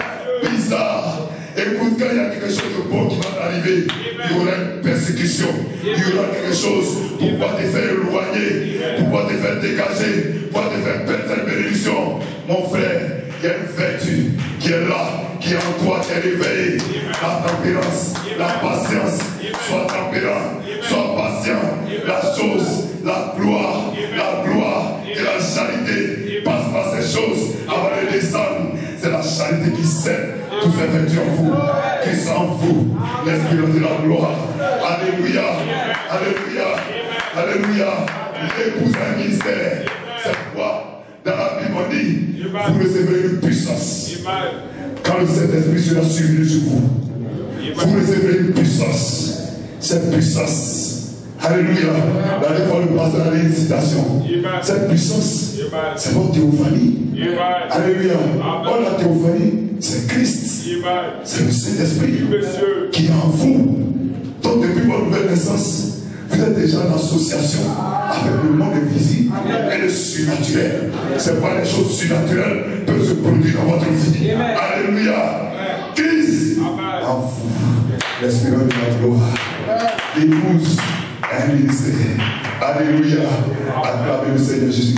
Bizarre. Écoute, quand il y a quelque chose de bon qui va arriver, il y aura une persécution. Il y aura quelque chose pour pouvoir te faire éloigner, pour pouvoir te faire dégager, pour pouvoir te faire perdre cette bénédiction. Mon frère, il y a une vertu qui est là, qui est en toi, qui est réveillée. La tempérance, la patience. Sois tempérant, sois patient. La chose, la gloire et la charité passent par ces choses avant de descendre. C'est la charité qui sème toutes ces vertus en vous, qui sont en vous, l'espérance de la gloire. Alléluia, alléluia, alléluia. L'épouse un ministère. C'est quoi? Dans la Bible on dit, vous recevrez une puissance. Quand le Saint-Esprit sera suivi sur vous, vous recevrez une puissance. Cette puissance, alléluia. La dernière fois, le pasteur a dit une citation. Cette puissance, c'est votre théophanie. Alléluia. Oh, la théophanie, c'est Christ. C'est le Saint-Esprit qui est en vous. Donc, depuis votre nouvelle naissance, vous êtes déjà en association avec le monde invisible et le surnaturel. C'est pas les choses surnaturelles peuvent se produire dans votre vie. Alléluia. Christ en vous. L'espérance de la gloire. L'épouse un ministère. Alléluia. Acclamez le Seigneur Jésus-Christ.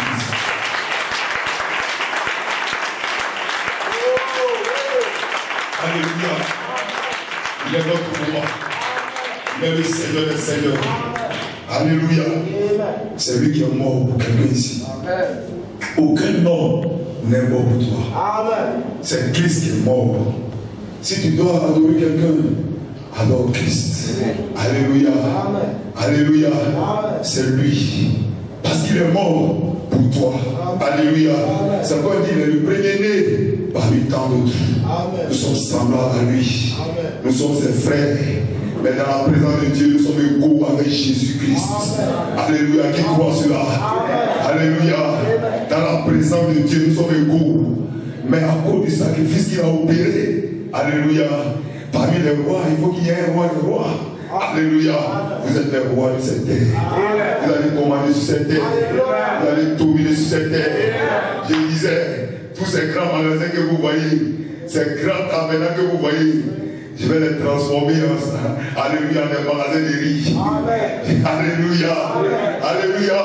Alléluia. Il est notre moment. Il est le Seigneur des Seigneurs. Alléluia. C'est lui qui est mort pour quelqu'un ici. Aucun homme n'est mort pour toi. C'est Christ qui est mort. Si tu dois adorer quelqu'un, adore Christ. Alléluia. Alléluia. C'est lui. Parce qu'il est mort pour toi. Alléluia. C'est quoi il dit, il est le premier-né parmi tant d'autres. Nous sommes semblables à lui. Nous sommes ses frères. Mais dans la présence de Dieu, nous sommes égaux avec Jésus-Christ. Alléluia. Qui croit cela? Alléluia. Dans la présence de Dieu, nous sommes égaux. Mais à cause du sacrifice qu'il a opéré, alléluia, parmi les rois, il faut qu'il y ait un roi des rois. Alléluia. Vous êtes les rois de cette terre. Vous allez commander sur cette terre. Vous allez dominer sur cette terre. Je disais, tous ces grands magasins que vous voyez, ces grands tabernacles que vous voyez, je vais les transformer en, alléluia, en des magasins de riz. Alléluia. Alléluia.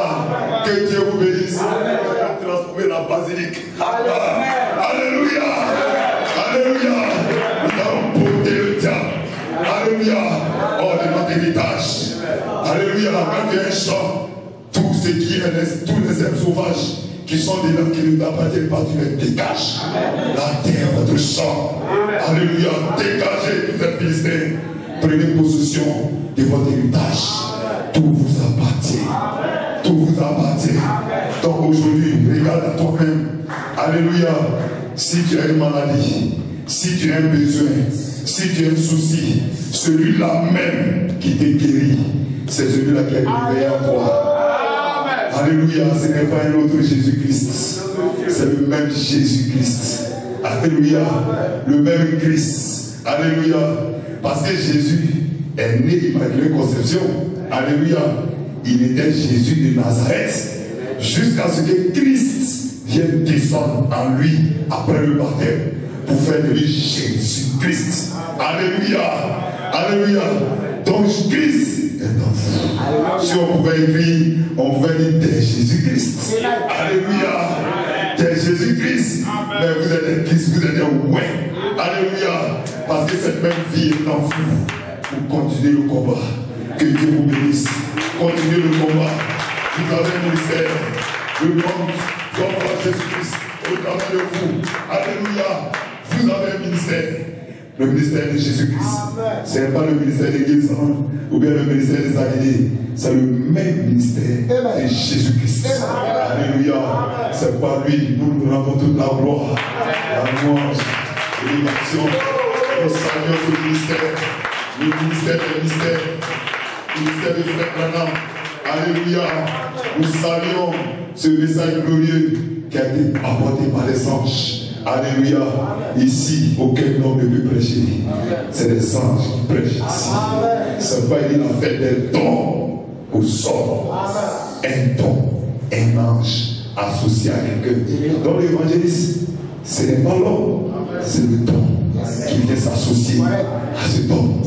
Que Dieu vous bénisse. Je vais transformer la basilique. Alléluia. Alléluia. Nous allons porter le diable. Alléluia. Oh, de notre héritage. Alléluia. Quand il y a un champ, tout ce qui est, tous les êtres sauvages qui sont des gens qui ne t'appartiennent pas, tu les dégages. La terre, votre champ. Alléluia. Dégagez tous ces Philistins. Prenez possession de votre héritage. Tout vous appartient. Tout vous appartient. Donc aujourd'hui, regarde à toi-même. Alléluia. Si tu as une maladie, si tu as un besoin, si tu as un souci, celui-là même qui te guérit, c'est celui-là qui est réveillé en toi. Alléluia, ce n'est pas un autre Jésus-Christ. C'est le même Jésus-Christ. Alléluia, le même Christ. Alléluia, parce que Jésus est né d'Immaculée Conception. Alléluia, il était Jésus de Nazareth. Jusqu'à ce que Christ vienne descendre en lui après le baptême pour faire de lui Jésus-Christ. Alléluia, alléluia. Donc Christ est en vous. Si on pouvait écrire, on pouvait dire Jésus-Christ. Alléluia. Tu es Jésus-Christ. Mais vous êtes un Christ, vous êtes un ouais. Alléluia. Parce que cette même vie est en vous. Pour continuer le combat. Que Dieu vous bénisse. Continuez le combat. Vous avez un ministère. Le monde doit voir Jésus-Christ au travers de vous. Alléluia. Vous avez un ministère. Le ministère de Jésus-Christ. Ce n'est pas le ministère des guérisons ou bien le ministère des alignés. C'est le même ministère de Jésus-Christ. Alléluia. C'est pas lui. Nous rendons toute la gloire, la louange et l'action. Nous saluons ce ministère. Le ministère des mystères. Le ministère de Frère Branham. Alléluia. Nous saluons ce message glorieux qui a été apporté par les anges. Alléluia. Ici, aucun homme ne peut prêcher. C'est les anges qui prêchent ici. C'est pas il a fait des dons aux hommes. Un don, un ange associé à quelqu'un. Dans l'évangéliste, ce n'est pas l'homme, c'est le don qui vient s'associer à ce don.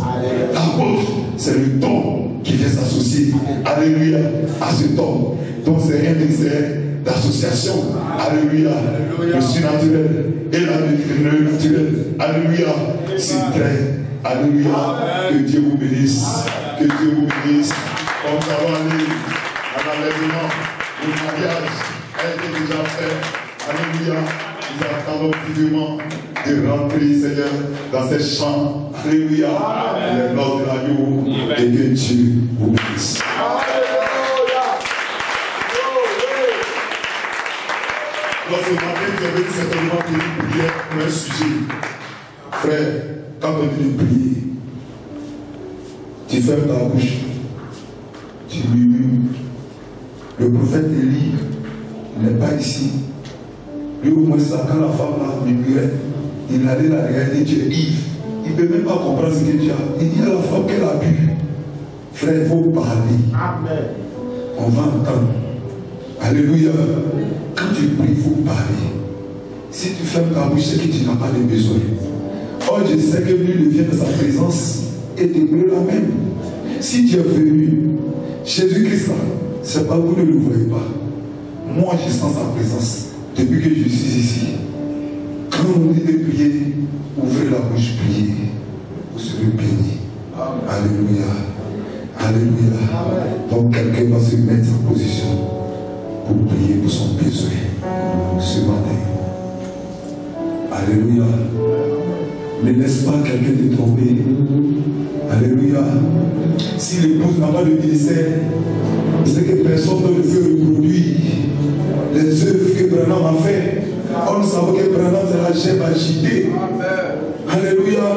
L'apôtre, c'est le don qui vient s'associer, alléluia, à ce don. Donc c'est un ministère d'association, alléluia, le surnaturel et le naturel, alléluia, c'est vrai, alléluia, que Dieu vous bénisse, que Dieu vous bénisse. On va aller à l'enlèvement, le mariage a été déjà fait, alléluia, nous attendons vivement de rentrer, Seigneur, dans ces champs, alléluia, les noces de l'agneau, et que Dieu vous bénisse. Donc ce matin, tu as venu certainement pour une prière pour un sujet. Frère, quand on dit de prier, tu fermes ta bouche, tu murmures. Le prophète Élie n'est pas ici. Lui au moins ça, quand la femme là murmurait, il allait la regarder, tu es ivre. Il ne peut même pas comprendre ce que tu as. Il dit à la femme qu'elle a bu. Frère, il faut parler. Amen. On va entendre. Alléluia. Quand tu pries, il faut parler. Si tu fermes ta bouche, c'est que tu n'as pas de besoin. Oh, je sais que lui vient de sa présence et demeurer la même. Si tu es venu, Jésus-Christ là, c'est pas vous ne le voyez pas. Moi, je sens sa présence depuis que je suis ici. Quand on dit de prier, ouvrez la bouche, priez. Vous serez bénis. Alléluia. Alléluia. Donc quelqu'un va se mettre en position pour prier pour son besoin ce matin. Alléluia. Ne laisse pas quelqu'un te tromper. Alléluia. Si l'épouse n'a pas de ministère, c'est que personne ne veut reproduire les œuvres que Branham a fait. On savait que Branham c'est la gemme agitée. Alléluia.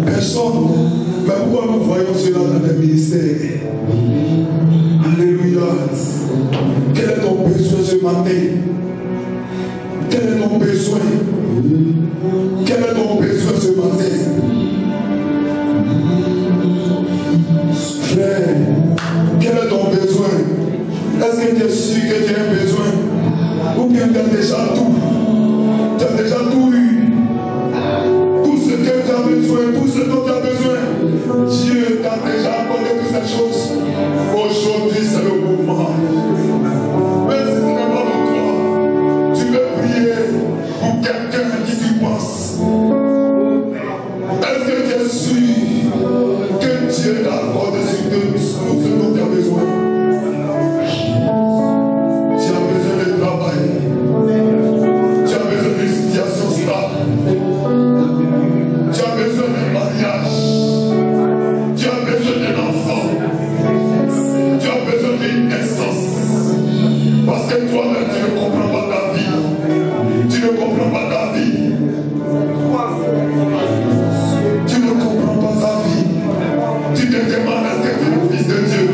Personne. Mais pourquoi nous voyons cela dans les ministères? Alléluia. Quel est ton besoin ce matin? Quel est ton besoin? Quel est ton besoin ce matin? Frère, quel est ton besoin? Est-ce que tu es sûr que tu as un besoin? Ou bien tu as déjà tout? Tu as déjà tout eu? Tout ce que tu as besoin, tout ce dont tu as besoin, Dieu t'a déjà accordé toutes ces choses. Aujourd'hui, c'est le mouvement. Mais si ce n'est pas le toi, tu peux prier pour quelqu'un qui tu penses. Est-ce que tu es sûr que Dieu t'a accordé tout ce dont tu as besoin? Tu as besoin de travail. Tu as besoin d'une situation stable. Tu as besoin d'un mariage. Tu as besoin d'un enfant. Tu as besoin d'une naissance. Parce que toi-même, tu ne comprends pas ta vie. Tu ne comprends pas ta vie. Tu ne comprends pas ta vie. Tu te demandes est-ce que tu es le fils de Dieu.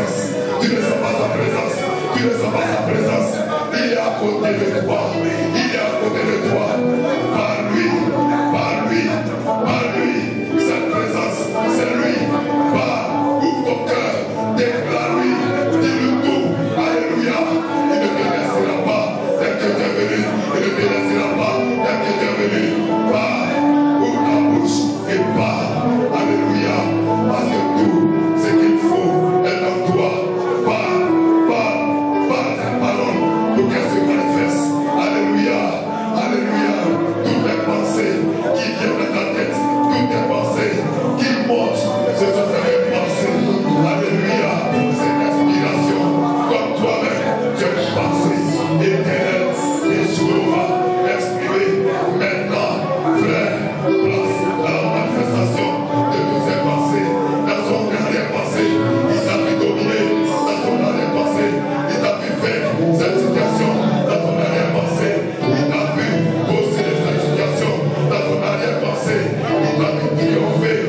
présence. Tu ne sens pas sa présence. Tu ne sens pas sa présence. Il est à côté de toi. Il est à côté de toi. Par lui, par lui, par lui. Cette présence, c'est lui. Ouvre ton cœur. Déclare-lui. Dis-le tout. Alléluia. Il ne te laissera pas. Dès que tu es venu. Il ne te laissera pas. Dès que tu es venu. Ouvre ta bouche et parle. Alléluia. Parce que tout ce qu'il faut est en toi. Parle ta parole pour qu'elle se manifeste. Alléluia. Alléluia. Toutes les pensées qui viennent de ta tête, toutes les pensées qui montent, ce sont tes pensées. Alléluia. C'est l'inspiration. Comme toi-même, tu es pensé éternel et Jéhovah exprimé maintenant. Frère, place à la manifestation de toutes ces pensées. Dans son arrière-pensée, il t'a vu dominer. Dans son arrière-pensée, il t'a vu faire cette situation. Dans son arrière-pensée, il t'a vu posséder cette situation. Dans son arrière-pensée, il t'a vu triompher,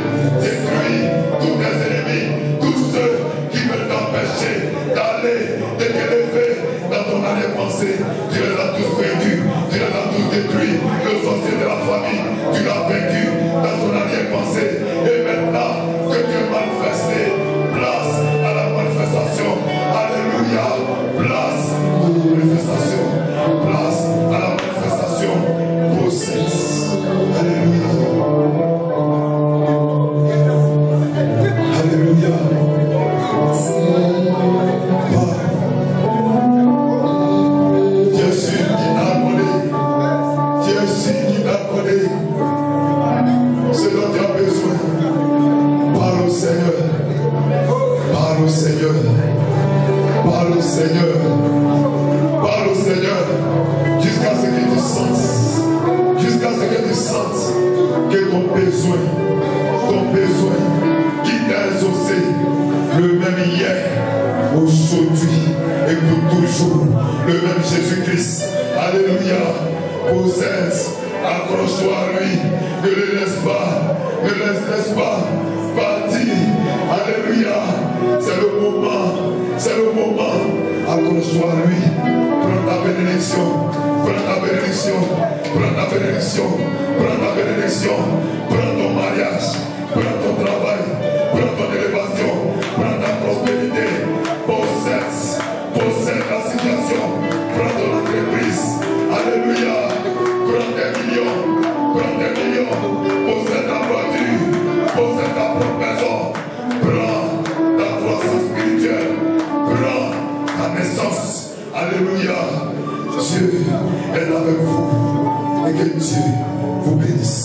détruire tous tes ennemis, tous ceux qui veulent t'empêcher d'aller, de t'élever. Dans ton arrière-pensée, tu les as tous vaincus, tu les as tous détruits. Le sorcier de la famille, tu l'as vaincu dans ton arrière-pensée. Et maintenant que tu es manifesté, place à la manifestation. Alléluia. Place à la manifestation. Place à la manifestation. Possède. Alléluia. Alléluia. Jésus qui t'a donné. Jésus qui t'a donné ce dont tu as besoin. Parle au Seigneur. Parle au Seigneur. Parle au Seigneur. Parle au Seigneur. Jusqu'à ce que tu sentes. Jusqu'à ce que tu sentes que ton besoin qui t'a exaucé, le même hier, aujourd'hui et pour toujours, le même Jésus-Christ. Alléluia. Possède, accroche-toi à lui, ne le laisse pas partir. Alléluia. C'est le moment, accroche-toi à lui, prends ta bénédiction, prends ta bénédiction, prends ta bénédiction, prends ta bénédiction, prends ton mariage, prends ton travail, prends ton élévation, prends ta prospérité, possède la situation, prends ton entreprise. Alléluia. Prends des millions, possède ta voiture, possède ta propre maison, prends ta croissance spirituelle, prends ta naissance. Alléluia. Dieu est avec vous et que Dieu vous bénisse.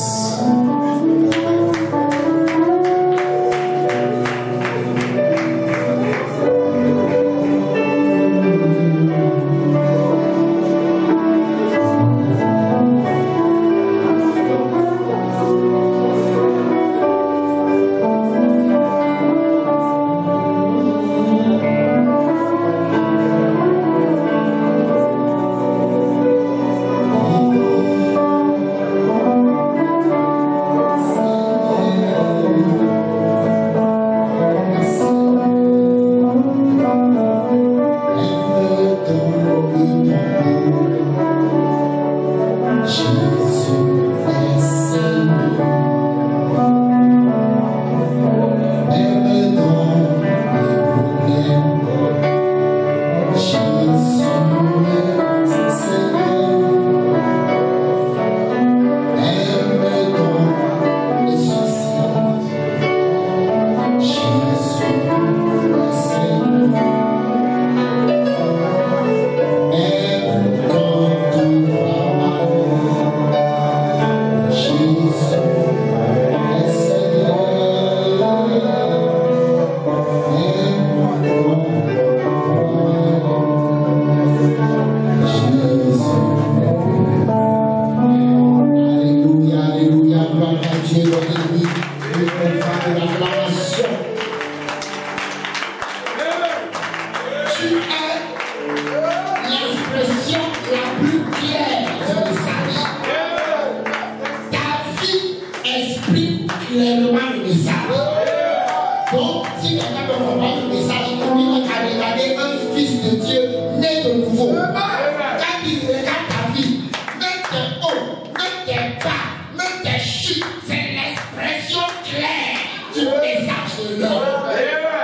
Donc, si quelqu'un ne comprend le message, il va regarder un fils de Dieu né de nouveau. Quand il regarde ta vie, même tes hauts, même tes bas, même tes chutes, c'est l'expression claire du message de l'homme.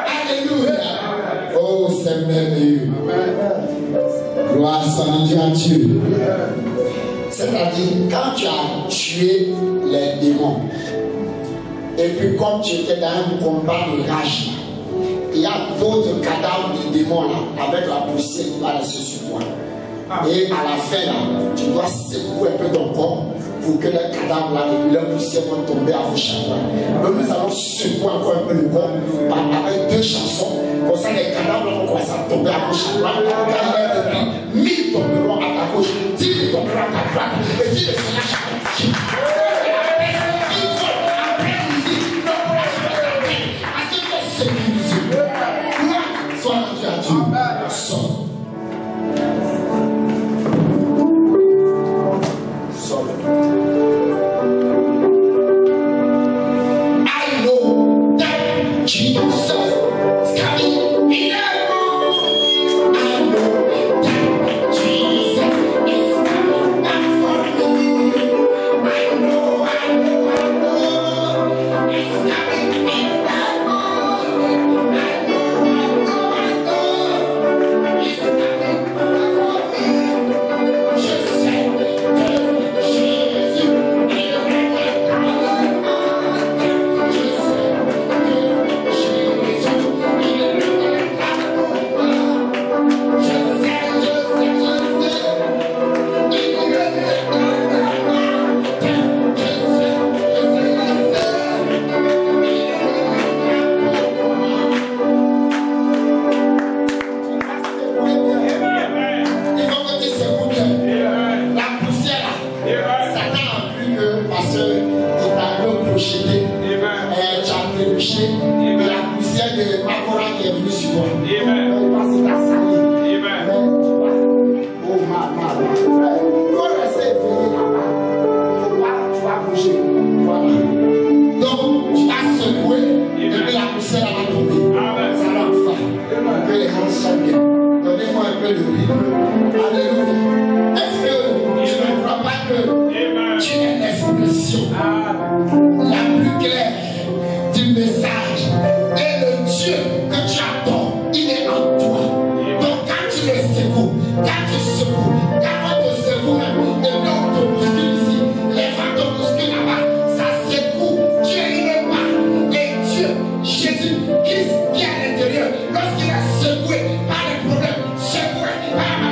Alléluia. Oh, c'est merveilleux. Gloire soit Dieu à Dieu. C'est-à-dire, quand tu as tué les démons, et puis comme tu étais dans un combat de rage, il y a d'autres cadavres de démons là, avec la poussière qui va rester sur toi. Et à la fin là, tu dois secouer un peu ton corps pour que les cadavres là, leur poussière vont tomber à vos chakras. Donc nous allons secouer encore un peu le corps avec 2 chansons. Comme ça les cadavres vont commencer à tomber à vos chakras. Quand il y a 1000 tomberont à ta gauche, 10 000 tomberont à ta droite. Et 10 000 seront à chaque fois. Jésus qui est à l'intérieur, lorsqu'il est secoué par les problèmes, secoué par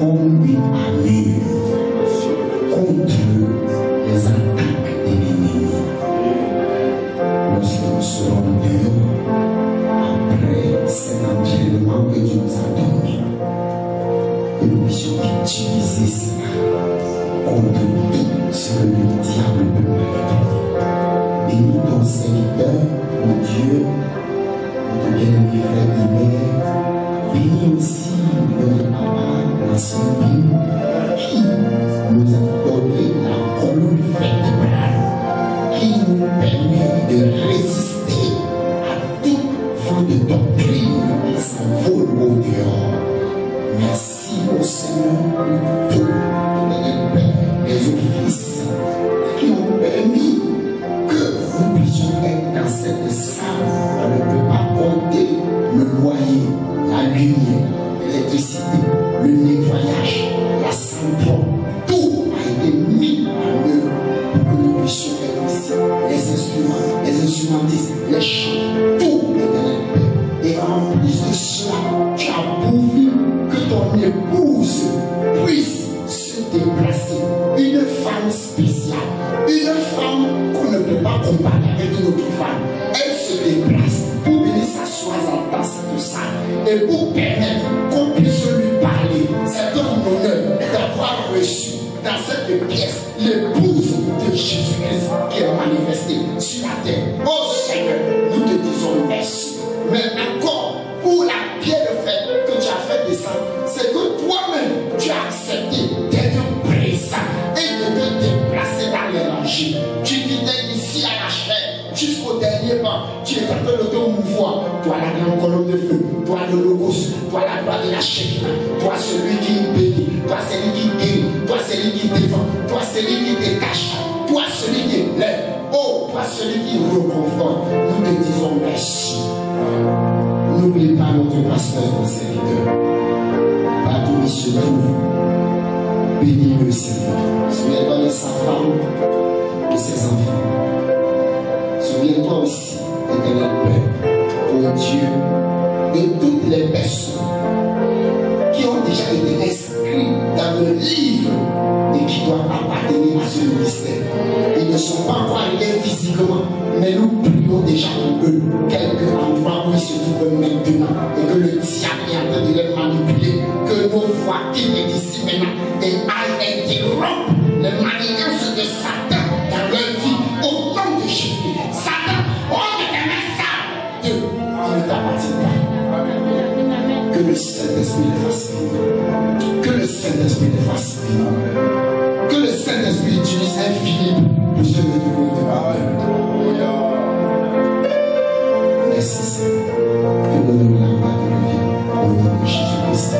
comme une armure contre les attaques de l'ennemi. Lorsque nous serons dehors, après cet entraînement que Dieu nous a donné, que nous puissions utiliser cela contre tout ce que le diable peut manipuler. Bénis ton serviteur, mon Dieu, notre bien-aimé frère Hubert. Bénis aussi notre papa, l'ancien Bill, qui nous a donné la colonne vertébrale, qui nous permet de résister à tout vent de doctrine qui s'envole au dehors. Merci au Seigneur pour tout, les offices qui ont permis que nous puissions être dans cette salle. On ne peut pas compter le loyer, la lumière, l'électricité, le nettoyage, la salle propre. Tout a été mis en œuvre pour que nous puissions être ici. Les instruments, les instrumentistes, les chants, tout est dans la paix. Et en plus de cela, tu as pourvu que ton épouse puisse se déplacer. Une femme spéciale, une femme qu'on ne peut pas comparer avec une autre femme. Elle se déplace pour venir s'asseoir dans cette salle et pour permettre qu'on puisse lui parler. C'est un honneur d'avoir reçu dans cette pièce l'épouse de Jésus-Christ qui est manifestée sur la terre. Oh Seigneur, nous te disons merci. Mais encore, pour la pierre de fer que tu as fait descendre, c'est que toi-même, tu as accepté d'être présent et de te déplacer dans les rangées. Tu quittais ici à la chair jusqu'au dernier banc. Tu es en train de te mouvoir. Toi, la grande colonne de feu. Toi, le logos. Toi, la gloire de la Shekinah. Toi, celui qui bénit. Toi, celui qui guérit. Toi, celui qui défend. Toi, celui qui détache. Toi, celui qui lève. Oh, toi, celui qui reconforte. Nous te disons merci. N'oublie pas notre pasteur, notre serviteur. Partout où il se trouve, bénis-le, Seigneur. Souviens-toi de sa femme, de ses enfants. Souviens-toi aussi, éternel Père, ô Dieu, de toutes les personnes qui ont déjà été inscrites dans le livre et qui doivent appartenir à ce ministère. Ils ne sont pas encore arrivés physiquement, mais nous prions déjà pour eux, quelques endroits où ils se trouvent maintenant, et que le diable est en train de les manipuler, que nos voix quittent d'ici maintenant et aillent interrompre les manigances de Satan dans leur vie au nom de Jésus. Satan, on ne t'aime ça, Dieu, il ne t'appartient pas. Que le Saint-Esprit les fasse vivre. Que le Saint-Esprit les fasse vivre. Que le Saint-Esprit utilise infiniment pour ceux de vous de pardon. Merci Seigneur. Que nous nous la gloire de vie au nom de Jésus-Christ.